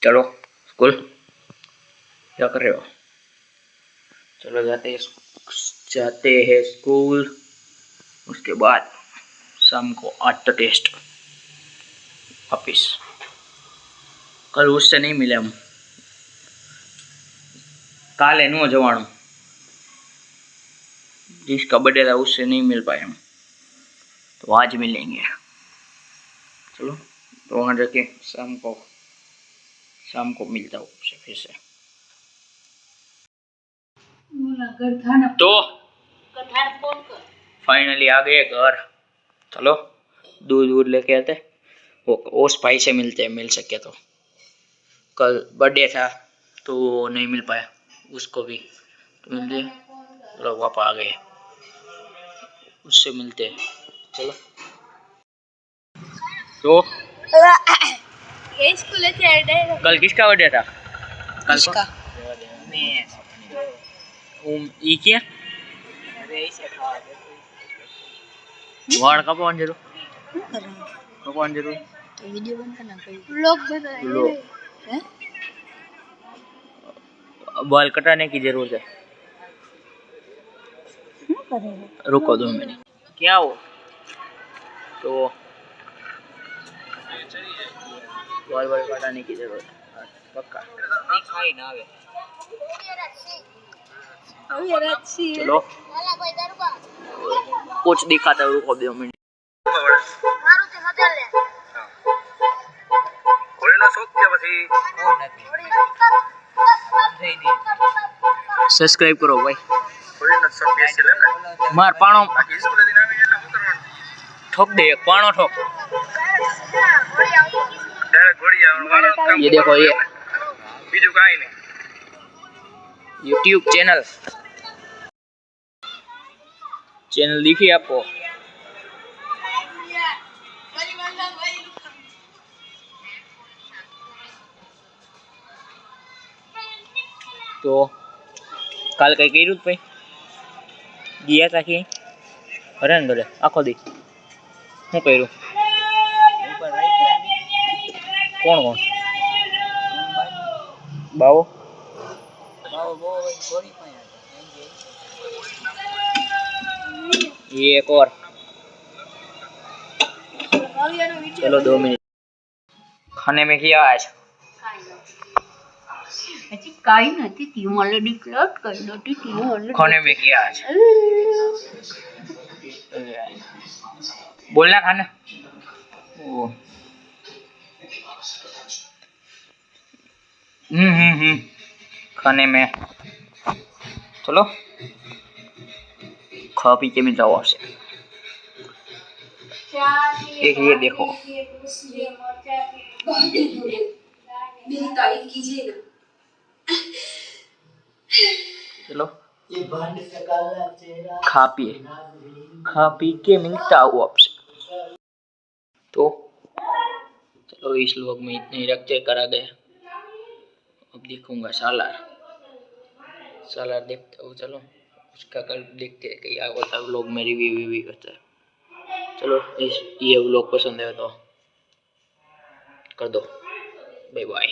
चलो स्कूल क्या कर रहे हो? चलो जाते हैं स्कूल। उसके बाद शाम को 8 टेस्ट वापिस। कल उससे नहीं मिले हम, काले नो जवाणु जिसका बर्थडे था उससे नहीं मिल पाए हम, तो आज मिलेंगे। चलो तो वहाँ जाके शाम को मिलता हूँ उससे फिर से। तो फाइनली आ गए घर। चलो दूध लेके आते, वो ओस भाई से मिल सके तो। कल बर्थडे था तो नहीं मिल पाया, उसको भी तो मिलते लोग वापस आ गए, उससे मिलते। चलो तो कल किसका बर्थडे था? किसका? ई क्या वाड़ कपवान जरूर तो वीडियो बंद करना कोई हैं? बाल कटाने की जरूरत है। रुको 2 मिनट। क्या हो तो बाल कटाने की जरूरत है पक्का। चलो कुछ दिखाता है, रुको 2 मिनट। सब्सक्राइब करो भाई। मार पाणो ठोक दे, पाणो ठोक। ये देखो, ये यूट्यूब चैनल दिखी आपको? तो काल कई કર્યું ભાઈ? ગયા તા કે હરેન્દ્ર આખો દી શું કર્યું? કોણ બાવો? ये एक और। चलो 2 मिनट। खाने में क्या आज? काही नाही ती मला डिक्लेअर करलं ती मला खाने में क्या आज? बोलना खाना। ओ खाने में चलो खा पी के मिलता हूँ आपसे। एक ये देखो, चलो खा पी के मिलता हूँ आपसे। तो चलो इस व्लॉग में इतने ही रखते, करा गए। अब देखूंगा सालार देखता हूँ। चलो उसका कल देखते हैं कि क्या होता है व्लॉग में, रिव्यू करता है। चलो ये व्लॉग पसंद है तो कर दो, बाय बाय।